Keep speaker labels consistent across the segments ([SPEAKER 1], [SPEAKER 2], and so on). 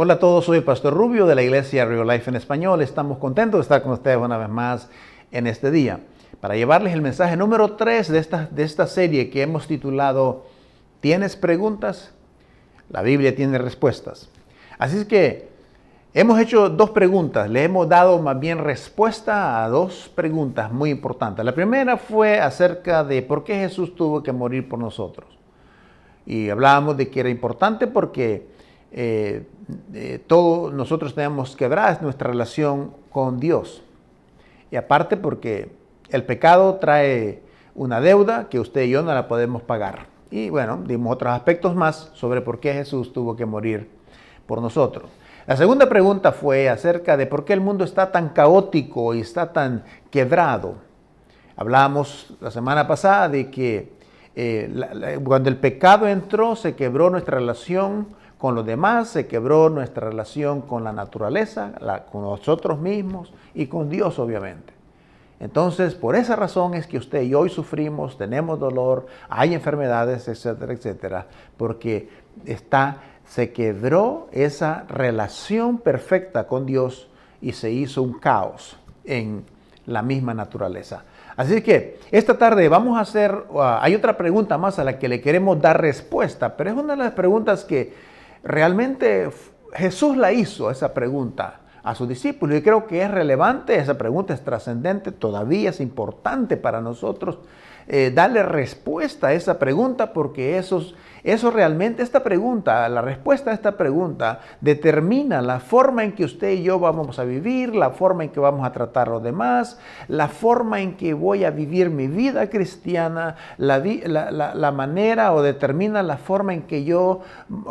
[SPEAKER 1] Hola a todos, soy el Pastor Rubio de la Iglesia Real Life en Español. Estamos contentos de estar con ustedes una vez más en este día para llevarles el mensaje número 3 de esta serie que hemos titulado ¿Tienes preguntas? La Biblia tiene respuestas. Así es que hemos hecho dos preguntas, le hemos dado más bien respuesta a dos preguntas muy importantes. La primera fue acerca de por qué Jesús tuvo que morir por nosotros. Y hablábamos de que era importante porque todos nosotros tenemos quebrada nuestra relación con Dios. Y aparte porque el pecado trae una deuda que usted y yo no la podemos pagar. Y bueno, dimos otros aspectos más sobre por qué Jesús tuvo que morir por nosotros. La segunda pregunta fue acerca de por qué el mundo está tan caótico y está tan quebrado. Hablábamos la semana pasada de que cuando el pecado entró, se quebró nuestra relación con los demás, se quebró nuestra relación con la naturaleza, con nosotros mismos y con Dios, obviamente. Entonces, por esa razón es que usted y yo hoy sufrimos, tenemos dolor, hay enfermedades, etcétera, etcétera, porque se quebró esa relación perfecta con Dios y se hizo un caos en la misma naturaleza. Así que esta tarde vamos a hacer, hay otra pregunta más a la que le queremos dar respuesta, pero es una de las preguntas que realmente Jesús la hizo, esa pregunta, a sus discípulos. Y creo que es relevante, esa pregunta es trascendente, todavía es importante para nosotros darle respuesta a esa pregunta, porque eso realmente, la respuesta a esta pregunta determina la forma en que usted y yo vamos a vivir, la forma en que vamos a tratar a los demás, la forma en que voy a vivir mi vida cristiana, la manera o determina la forma en que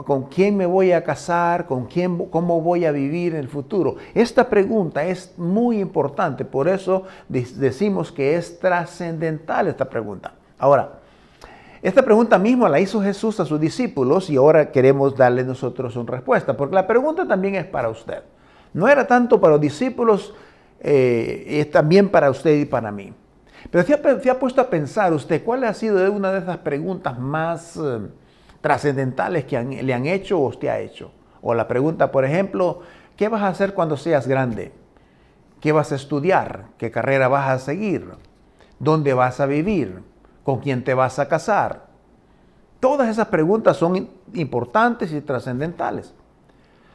[SPEAKER 1] con quién me voy a casar, cómo voy a vivir en el futuro. Esta pregunta es muy importante, por eso decimos que es trascendental esta pregunta. Ahora, esta pregunta misma la hizo Jesús a sus discípulos y ahora queremos darle nosotros una respuesta, porque la pregunta también es para usted. No era tanto para los discípulos, es también para usted y para mí. Pero se ha puesto a pensar usted cuál ha sido una de esas preguntas más trascendentales que le han hecho o usted ha hecho. O la pregunta, por ejemplo, ¿qué vas a hacer cuando seas grande? ¿Qué vas a estudiar? ¿Qué carrera vas a seguir? ¿Dónde vas a vivir? ¿Con quién te vas a casar? Todas esas preguntas son importantes y trascendentales.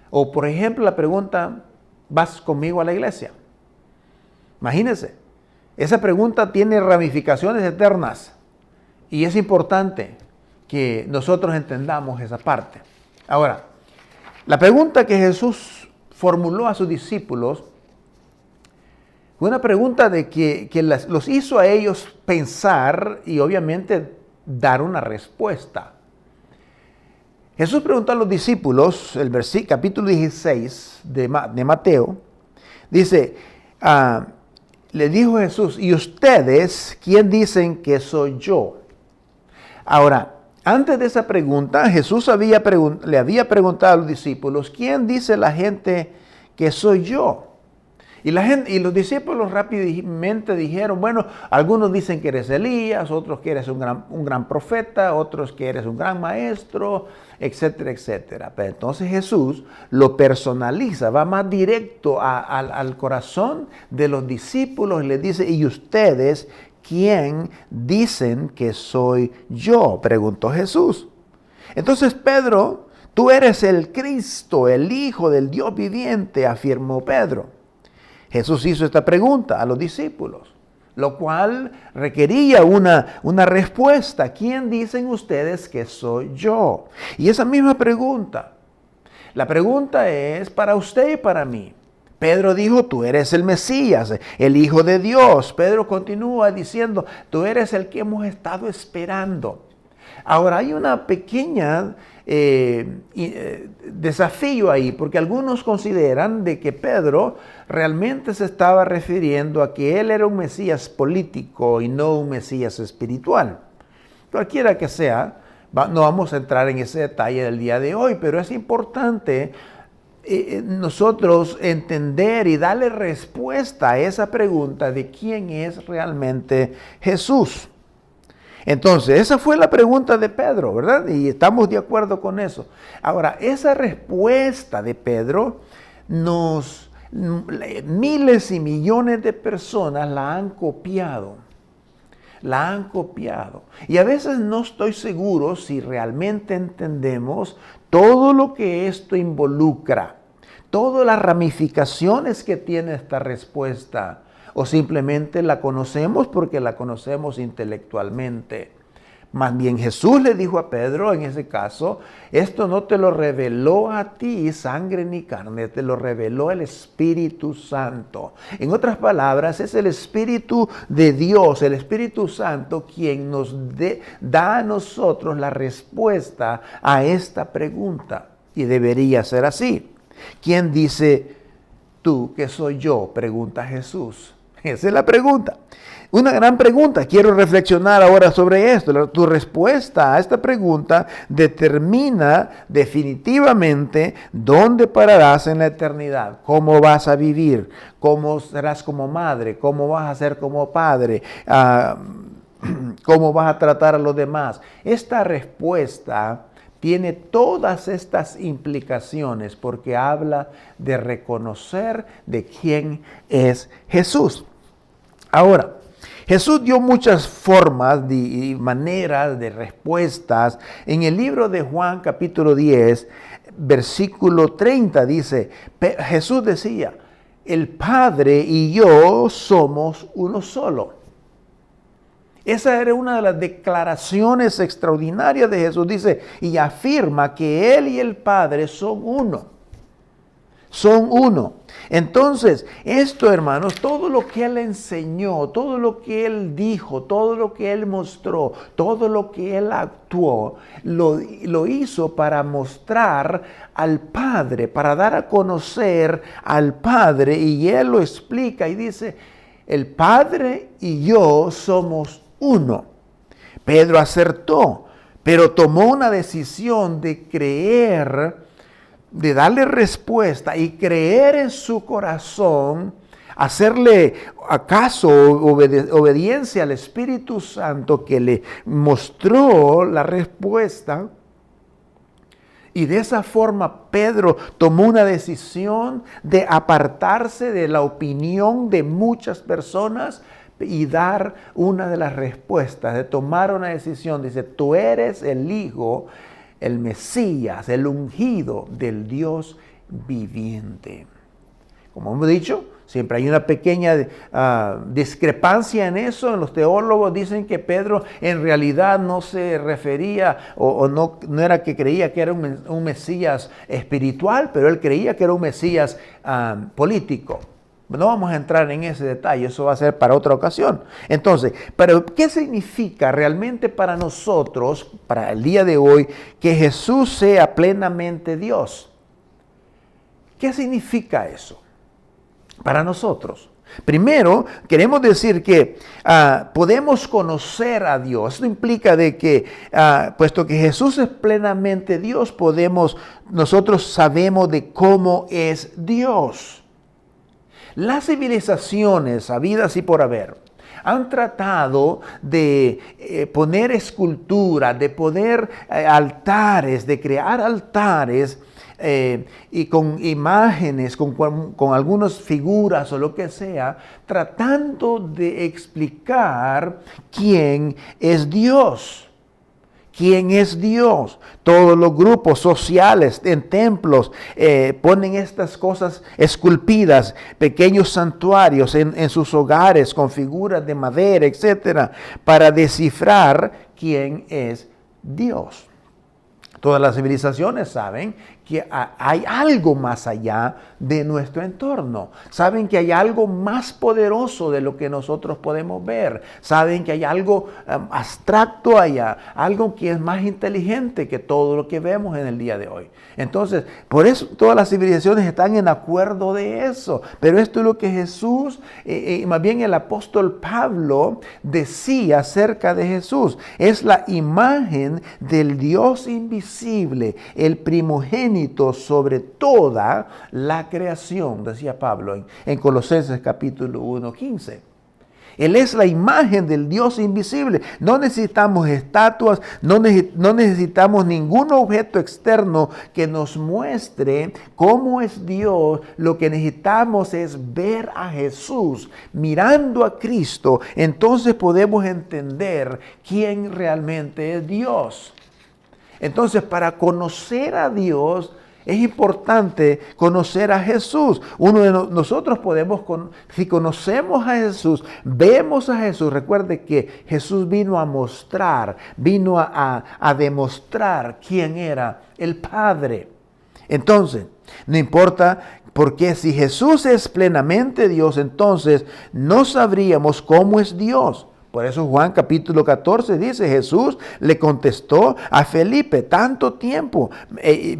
[SPEAKER 1] O por ejemplo la pregunta, ¿vas conmigo a la iglesia? Imagínense, esa pregunta tiene ramificaciones eternas y es importante que nosotros entendamos esa parte. Ahora, la pregunta que Jesús formuló a sus discípulos fue una pregunta de que los hizo a ellos pensar y obviamente dar una respuesta. Jesús preguntó a los discípulos, el capítulo 16 de Mateo, dice, le dijo Jesús, ¿y ustedes quién dicen que soy yo? Ahora, antes de esa pregunta, Jesús le había preguntado a los discípulos, ¿quién dice la gente que soy yo? Y los discípulos rápidamente dijeron, bueno, algunos dicen que eres Elías, otros que eres un gran profeta, otros que eres un gran maestro, etcétera, etcétera. Pero entonces Jesús lo personaliza, va más directo al corazón de los discípulos y les dice, ¿y ustedes quién dicen que soy yo? Preguntó Jesús. Entonces Pedro, tú eres el Cristo, el Hijo del Dios viviente, afirmó Pedro. Jesús hizo esta pregunta a los discípulos, lo cual requería una respuesta. ¿Quién dicen ustedes que soy yo? Y esa misma pregunta, la pregunta es para usted y para mí. Pedro dijo, tú eres el Mesías, el Hijo de Dios. Pedro continúa diciendo, tú eres el que hemos estado esperando. Ahora hay una pequeña desafío ahí, porque algunos consideran de que Pedro realmente se estaba refiriendo a que él era un Mesías político y no un Mesías espiritual. Cualquiera que sea, no vamos a entrar en ese detalle del día de hoy, pero es importante nosotros entender y darle respuesta a esa pregunta de quién es realmente Jesús. Entonces, esa fue la pregunta de Pedro, ¿verdad? Y estamos de acuerdo con eso. Ahora, esa respuesta de Pedro miles y millones de personas la han copiado. La han copiado. Y a veces no estoy seguro si realmente entendemos todo lo que esto involucra, todas las ramificaciones que tiene esta respuesta, o simplemente la conocemos porque la conocemos intelectualmente. Más bien Jesús le dijo a Pedro en ese caso, esto no te lo reveló a ti sangre ni carne, te lo reveló el Espíritu Santo. En otras palabras, es el Espíritu de Dios, el Espíritu Santo, quien nos da a nosotros la respuesta a esta pregunta. Y debería ser así. ¿Quién dice tú que soy yo? Pregunta Jesús. Esa es la pregunta. Una gran pregunta. Quiero reflexionar ahora sobre esto. Tu respuesta a esta pregunta determina definitivamente dónde pararás en la eternidad, cómo vas a vivir, cómo serás como madre, cómo vas a ser como padre, cómo vas a tratar a los demás. Esta respuesta tiene todas estas implicaciones porque habla de reconocer de quién es Jesús. Ahora, Jesús dio muchas formas y maneras de respuestas. En el libro de Juan capítulo 10, versículo 30 dice, Jesús decía, el Padre y yo somos uno solo. Esa era una de las declaraciones extraordinarias de Jesús. Dice, y afirma que Él y el Padre son uno. Son uno. Entonces, esto, hermanos, todo lo que Él enseñó, todo lo que Él dijo, todo lo que Él mostró, todo lo que Él actuó, lo hizo para mostrar al Padre, para dar a conocer al Padre. Y Él lo explica y dice, el Padre y yo somos uno. Pedro acertó, pero tomó una decisión de creer, de darle respuesta y creer en su corazón, hacerle acaso obediencia al Espíritu Santo que le mostró la respuesta. Y de esa forma Pedro tomó una decisión de apartarse de la opinión de muchas personas y dar una de las respuestas, de tomar una decisión. Dice, tú eres el Hijo, el Mesías, el ungido del Dios viviente. Como hemos dicho, siempre hay una pequeña discrepancia en eso. Los teólogos dicen que Pedro en realidad no se refería o no era que creía que era un Mesías espiritual, pero él creía que era un Mesías político. No vamos a entrar en ese detalle, eso va a ser para otra ocasión. Entonces, pero ¿qué significa realmente para nosotros, para el día de hoy, que Jesús sea plenamente Dios? ¿Qué significa eso para nosotros? Primero, queremos decir que podemos conocer a Dios. Esto implica de que, puesto que Jesús es plenamente Dios, nosotros sabemos de cómo es Dios. Las civilizaciones habidas y por haber han tratado de poner esculturas, de poner altares, de crear altares y con imágenes, con algunas figuras o lo que sea, tratando de explicar quién es Dios. ¿Quién es Dios? Todos los grupos sociales en templos ponen estas cosas esculpidas, pequeños santuarios en sus hogares con figuras de madera, etcétera, para descifrar quién es Dios. Todas las civilizaciones saben que hay algo más allá de nuestro entorno. Saben que hay algo más poderoso de lo que nosotros podemos ver. Saben que hay algo abstracto allá, algo que es más inteligente que todo lo que vemos en el día de hoy. Entonces, por eso todas las civilizaciones están en acuerdo de eso. Pero esto es lo que Jesús, más bien el apóstol Pablo decía acerca de Jesús. Es la imagen del Dios invisible, el primogénito sobre toda la creación, decía Pablo en Colosenses capítulo 1:15. Él es la imagen del Dios invisible. No necesitamos estatuas, no necesitamos ningún objeto externo que nos muestre cómo es Dios. Lo que necesitamos es ver a Jesús. Mirando a Cristo, entonces podemos entender quién realmente es Dios. Entonces, para conocer a Dios, es importante conocer a Jesús. Uno de nosotros podemos, si conocemos a Jesús, vemos a Jesús. Recuerde que Jesús vino a mostrar, vino a demostrar quién era el Padre. Entonces, no importa, porque si Jesús es plenamente Dios, entonces no sabríamos cómo es Dios. Por eso Juan capítulo 14 dice, Jesús le contestó a Felipe, tanto tiempo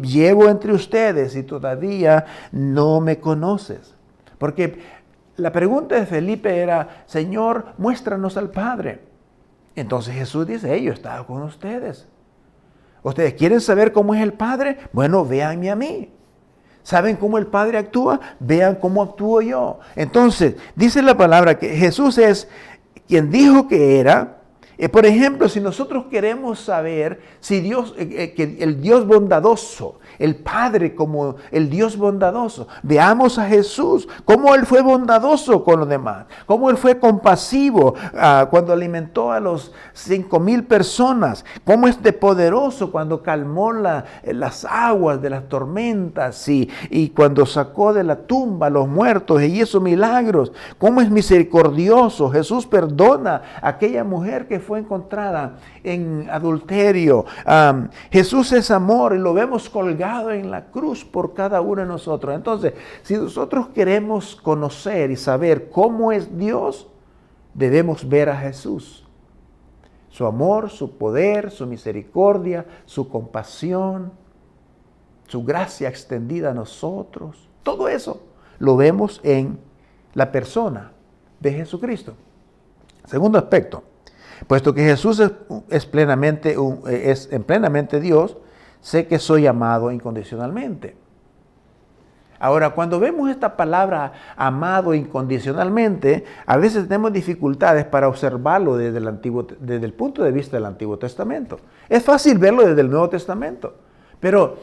[SPEAKER 1] llevo entre ustedes y todavía no me conoces. Porque la pregunta de Felipe era, Señor, muéstranos al Padre. Entonces Jesús dice, yo he estado con ustedes. ¿Ustedes quieren saber cómo es el Padre? Bueno, véanme a mí. ¿Saben cómo el Padre actúa? Vean cómo actúo yo. Entonces, dice la palabra que Jesús es quien dijo que era. Por ejemplo, si nosotros queremos saber si Dios, que el Dios bondadoso, el Padre como el Dios bondadoso, veamos a Jesús, cómo Él fue bondadoso con los demás, cómo Él fue compasivo cuando alimentó a los 5,000 personas, cómo es de poderoso cuando calmó las aguas de las tormentas y cuando sacó de la tumba a los muertos y hizo milagros, cómo es misericordioso. Jesús perdona a aquella mujer que fue encontrada en adulterio. Jesús es amor y lo vemos colgado en la cruz por cada uno de nosotros. Entonces, si nosotros queremos conocer y saber cómo es Dios, debemos ver a Jesús. Su amor, su poder, su misericordia, su compasión, su gracia extendida a nosotros. Todo eso lo vemos en la persona de Jesucristo. Segundo aspecto. Puesto que Jesús es plenamente Dios, sé que soy amado incondicionalmente. Ahora, cuando vemos esta palabra amado incondicionalmente, a veces tenemos dificultades para observarlo desde el punto de vista del Antiguo Testamento. Es fácil verlo desde el Nuevo Testamento, pero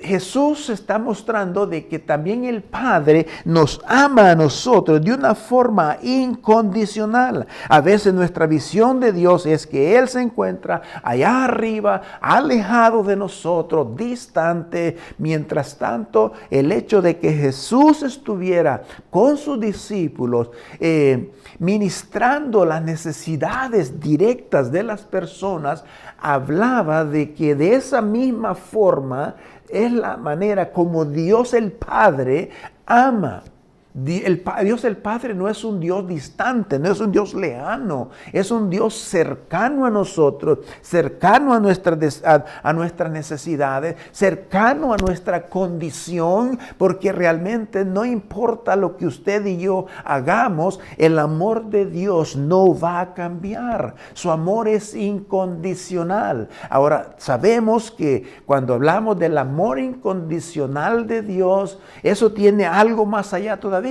[SPEAKER 1] Jesús está mostrando de que también el Padre nos ama a nosotros de una forma incondicional. A veces nuestra visión de Dios es que Él se encuentra allá arriba, alejado de nosotros, distante. Mientras tanto, el hecho de que Jesús estuviera con sus discípulos, ministrando las necesidades directas de las personas, hablaba de que de esa misma forma es la manera como Dios el Padre ama. Dios el Padre no es un Dios distante, no es un Dios lejano, es un Dios cercano a nosotros, cercano a nuestras necesidades, cercano a nuestra condición, porque realmente no importa lo que usted y yo hagamos, el amor de Dios no va a cambiar. Su amor es incondicional. Ahora, sabemos que cuando hablamos del amor incondicional de Dios, eso tiene algo más allá todavía.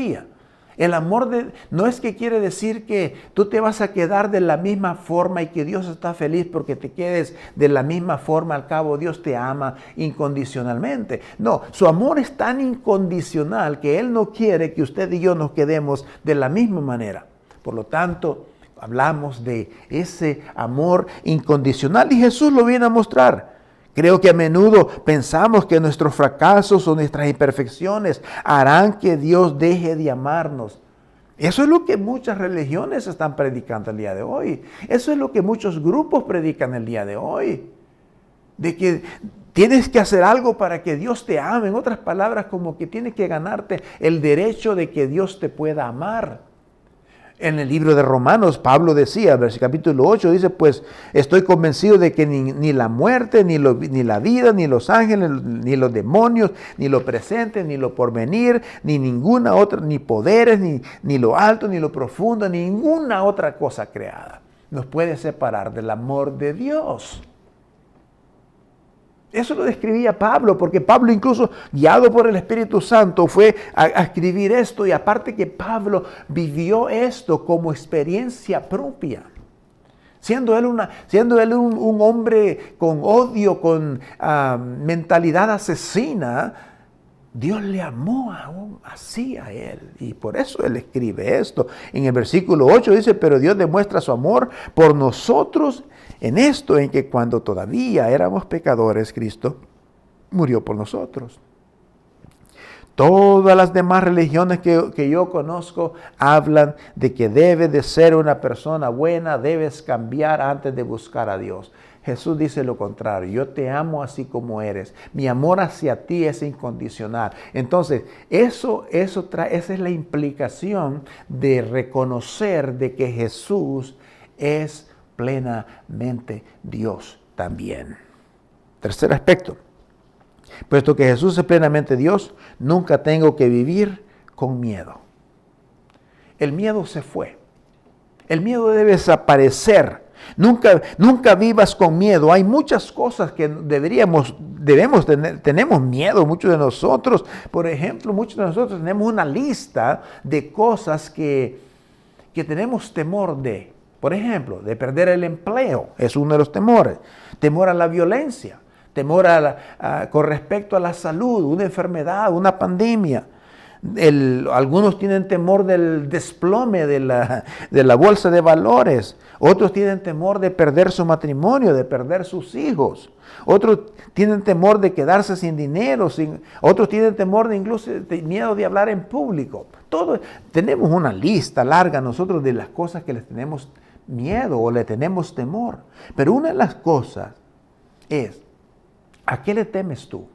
[SPEAKER 1] El amor no es que quiere decir que tú te vas a quedar de la misma forma y que Dios está feliz porque te quedes de la misma forma. Al cabo, Dios te ama incondicionalmente. No, su amor es tan incondicional que Él no quiere que usted y yo nos quedemos de la misma manera. Por lo tanto, hablamos de ese amor incondicional y Jesús lo viene a mostrar. Creo que a menudo pensamos que nuestros fracasos o nuestras imperfecciones harán que Dios deje de amarnos. Eso es lo que muchas religiones están predicando el día de hoy. Eso es lo que muchos grupos predican el día de hoy. De que tienes que hacer algo para que Dios te ame. En otras palabras, como que tienes que ganarte el derecho de que Dios te pueda amar. En el libro de Romanos, Pablo decía, capítulo 8, dice, pues estoy convencido de que ni la muerte, ni la vida, ni los ángeles, ni los demonios, ni lo presente, ni lo porvenir, ni ninguna otra, ni poderes, ni lo alto, ni lo profundo, ni ninguna otra cosa creada nos puede separar del amor de Dios. Eso lo describía Pablo, porque Pablo incluso guiado por el Espíritu Santo fue a escribir esto, y aparte que Pablo vivió esto como experiencia propia. Siendo él un hombre con odio, con mentalidad asesina, Dios le amó aún así a él. Y por eso él escribe esto. En el versículo 8 dice, pero Dios demuestra su amor por nosotros en esto, en que cuando todavía éramos pecadores, Cristo murió por nosotros. Todas las demás religiones que yo conozco hablan de que debes de ser una persona buena, debes cambiar antes de buscar a Dios. Jesús dice lo contrario, yo te amo así como eres, mi amor hacia ti es incondicional. Entonces, esa es la implicación de reconocer de que Jesús es plenamente Dios también. Tercer aspecto. Puesto que Jesús es plenamente Dios, nunca tengo que vivir con miedo. El miedo se fue. El miedo debe desaparecer. Nunca vivas con miedo. Hay muchas cosas que debemos tener. Tenemos miedo, muchos de nosotros. Por ejemplo, muchos de nosotros tenemos una lista de cosas que tenemos temor de. Por ejemplo, de perder el empleo. Es uno de los temores. Temor a la violencia. Temor con respecto a la salud, una enfermedad, una pandemia. Algunos tienen temor del desplome de la bolsa de valores. Otros tienen temor de perder su matrimonio, de perder sus hijos. Otros tienen temor de quedarse sin dinero. Otros tienen temor miedo de hablar en público. Tenemos una lista larga nosotros de las cosas que les tenemos miedo o le tenemos temor. Pero una de las cosas es, ¿a qué le temes tú?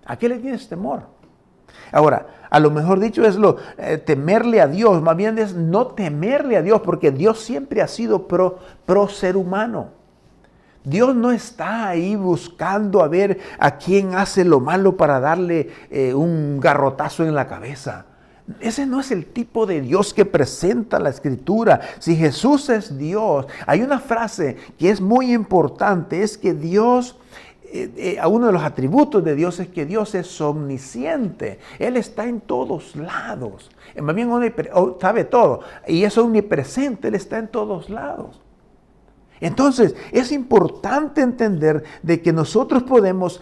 [SPEAKER 1] ¿A qué le tienes temor? Ahora, a lo mejor dicho es temerle a Dios, más bien es no temerle a Dios, porque Dios siempre ha sido pro ser humano. Dios no está ahí buscando a ver a quién hace lo malo para darle un garrotazo en la cabeza. Ese no es el tipo de Dios que presenta la Escritura. Si Jesús es Dios, hay una frase que es muy importante, es que Dios... uno de los atributos de Dios es que Dios es omnisciente. Él está en todos lados. Más bien sabe todo. Y es omnipresente. Él está en todos lados. Entonces, es importante entender de que nosotros podemos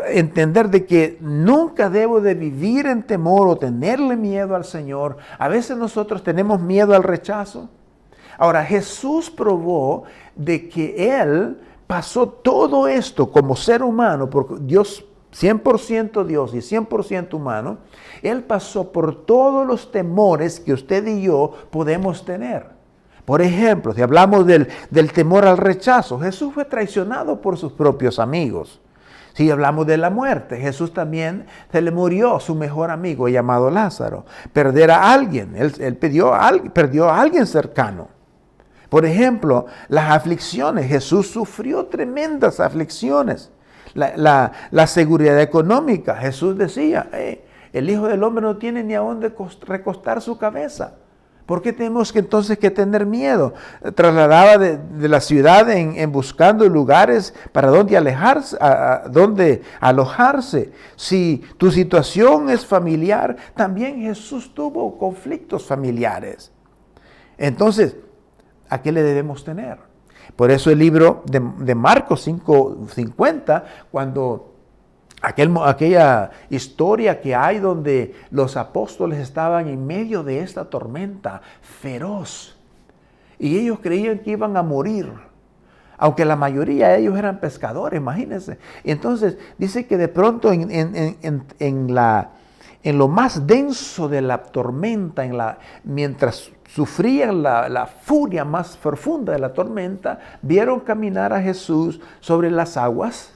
[SPEAKER 1] entender de que nunca debo de vivir en temor o tenerle miedo al Señor. A veces nosotros tenemos miedo al rechazo. Ahora, Jesús probó de que Él pasó todo esto como ser humano, porque Dios, 100% Dios y 100% humano, Él pasó por todos los temores que usted y yo podemos tener. Por ejemplo, si hablamos del temor al rechazo, Jesús fue traicionado por sus propios amigos. Si hablamos de la muerte, Jesús también se le murió su mejor amigo llamado Lázaro. Perder a alguien, él perdió a alguien cercano. Por ejemplo, las aflicciones. Jesús sufrió tremendas aflicciones. La seguridad económica. Jesús decía, el Hijo del Hombre no tiene ni a dónde recostar su cabeza. ¿Por qué tenemos entonces que tener miedo? Trasladaba de la ciudad en buscando lugares para donde donde alojarse. Si tu situación es familiar, también Jesús tuvo conflictos familiares. Entonces, ¿a qué le debemos tener? Por eso el libro de Marcos 5:50, cuando aquella historia que hay donde los apóstoles estaban en medio de esta tormenta feroz y ellos creían que iban a morir, aunque la mayoría de ellos eran pescadores, imagínense. Entonces dice que de pronto en lo más denso de la tormenta, mientras sufrían la furia más profunda de la tormenta, vieron caminar a Jesús sobre las aguas.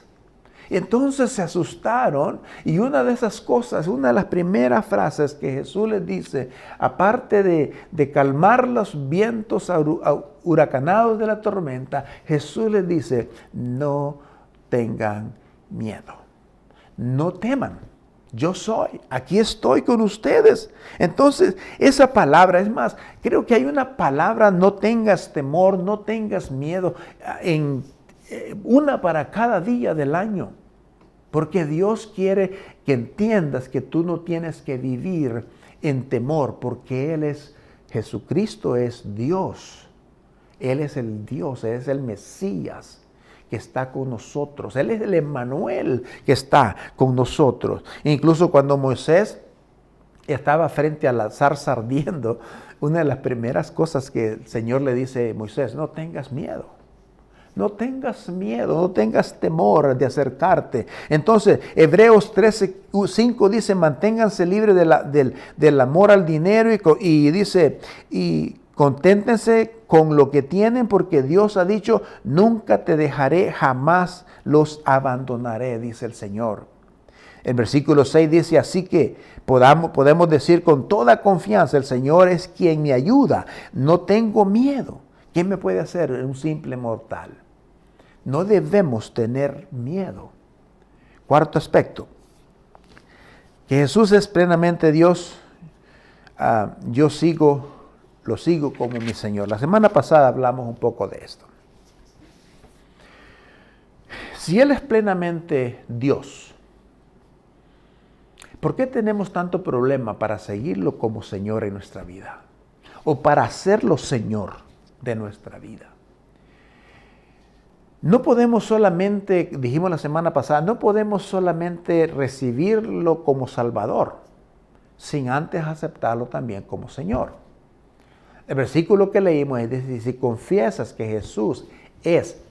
[SPEAKER 1] Entonces se asustaron y una de esas cosas, una de las primeras frases que Jesús les dice, aparte de calmar los vientos huracanados de la tormenta, Jesús les dice, no tengan miedo, no teman. Yo soy, aquí estoy con ustedes. Entonces, esa palabra, es más, creo que hay una palabra, no tengas temor, no tengas miedo, en una para cada día del año. Porque Dios quiere que entiendas que tú no tienes que vivir en temor, porque Jesucristo es Dios. Él es el Dios, Él es el Mesías que está con nosotros. Él es el Emmanuel que está con nosotros. Incluso cuando Moisés estaba frente a la zarza ardiendo, una de las primeras cosas que el Señor le dice a Moisés: no tengas miedo. No tengas miedo, no tengas temor de acercarte. Entonces, Hebreos 13:5 dice: manténganse libres del amor al dinero y dice, y conténtense con lo que tienen, porque Dios ha dicho: nunca te dejaré, jamás los abandonaré, dice el Señor. El versículo 6 dice: así que podemos decir con toda confianza: el Señor es quien me ayuda, no tengo miedo. ¿Qué me puede hacer un simple mortal? No debemos tener miedo. Cuarto aspecto, que Jesús es plenamente Dios. Yo lo sigo como mi Señor. La semana pasada hablamos un poco de esto. Si Él es plenamente Dios, ¿por qué tenemos tanto problema para seguirlo como Señor en nuestra vida? O para hacerlo Señor de nuestra vida. No podemos solamente, dijimos la semana pasada, no podemos solamente recibirlo como Salvador, sin antes aceptarlo también como Señor. El versículo que leímos es decir: si confiesas que Jesús es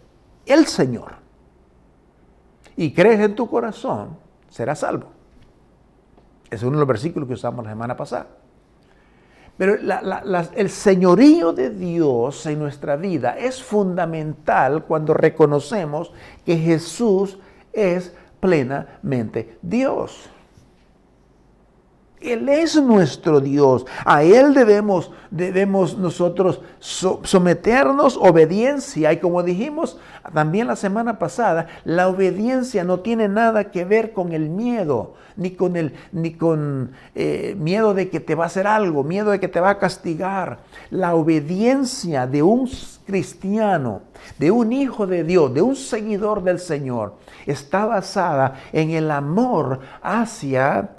[SPEAKER 1] el Señor y crees en tu corazón, serás salvo. Ese es uno de los versículos que usamos la semana pasada. Pero el señorío de Dios en nuestra vida es fundamental cuando reconocemos que Jesús es plenamente Dios. Él es nuestro Dios. A Él debemos nosotros someternos, obediencia. Y como dijimos también la semana pasada, la obediencia no tiene nada que ver con el miedo, ni con miedo de que te va a hacer algo, miedo de que te va a castigar. La obediencia de un cristiano, de un hijo de Dios, de un seguidor del Señor, está basada en el amor hacia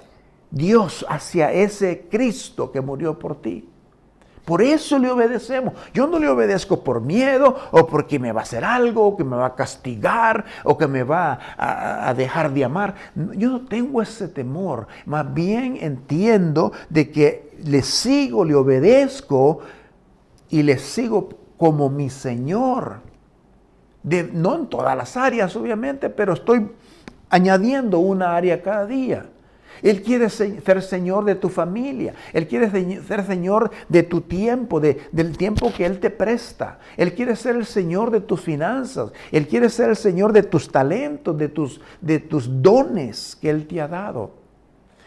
[SPEAKER 1] Dios, hacia ese Cristo que murió por ti. Por eso le obedecemos. Yo no le obedezco por miedo o porque me va a hacer algo, o que me va a castigar o que me va a dejar de amar. Yo no tengo ese temor. Más bien entiendo de que le sigo, le obedezco y le sigo como mi Señor. No en todas las áreas, obviamente, pero estoy añadiendo una área cada día. Él quiere ser Señor de tu familia. Él quiere ser Señor de tu tiempo, del tiempo que Él te presta. Él quiere ser el Señor de tus finanzas. Él quiere ser el Señor de tus talentos, de tus dones que Él te ha dado.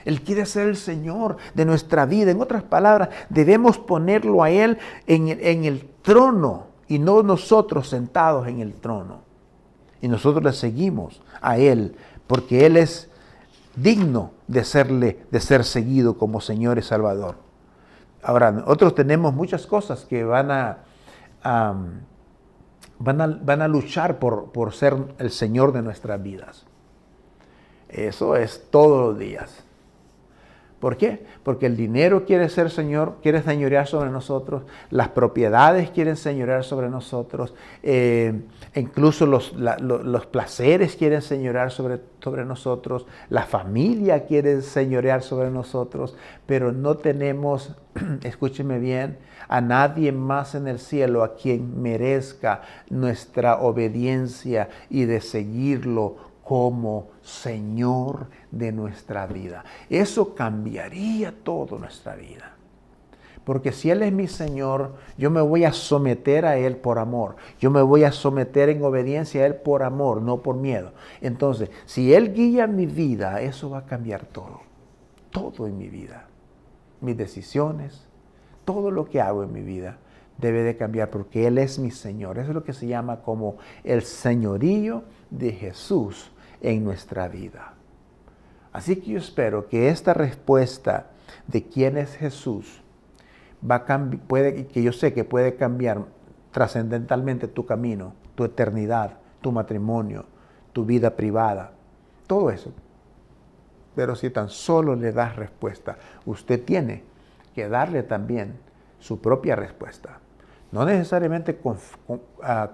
[SPEAKER 1] Él quiere ser el Señor de nuestra vida. En otras palabras, debemos ponerlo a Él en el trono y no nosotros sentados en el trono. Y nosotros le seguimos a Él porque Él es digno de ser seguido como Señor y Salvador. Ahora, nosotros tenemos muchas cosas que van a luchar por ser el Señor de nuestras vidas. Eso es todos los días. ¿Por qué? Porque el dinero quiere ser Señor, quiere señorear sobre nosotros, las propiedades quieren señorear sobre nosotros, incluso los placeres quieren señorear sobre nosotros, la familia quiere señorear sobre nosotros, pero no tenemos, escúcheme bien, a nadie más en el cielo a quien merezca nuestra obediencia y de seguirlo como Señor de nuestra vida. Eso cambiaría toda nuestra vida. Porque si Él es mi Señor, yo me voy a someter a Él por amor. Yo me voy a someter en obediencia a Él por amor, no por miedo. Entonces, si Él guía mi vida, eso va a cambiar todo. Todo en mi vida. Mis decisiones, todo lo que hago en mi vida debe de cambiar porque Él es mi Señor. Eso es lo que se llama como el señorío de Jesús en nuestra vida. Así que yo espero que esta respuesta de quién es Jesús que yo sé que puede cambiar trascendentalmente tu camino, tu eternidad, tu matrimonio, tu vida privada, todo eso. Pero si tan solo le das respuesta, usted tiene que darle también su propia respuesta. No necesariamente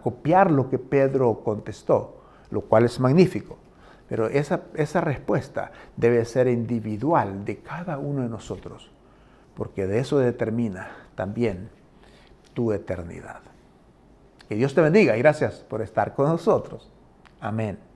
[SPEAKER 1] copiar lo que Pedro contestó, lo cual es magnífico, pero esa respuesta debe ser individual de cada uno de nosotros, porque de eso determina también tu eternidad. Que Dios te bendiga y gracias por estar con nosotros. Amén.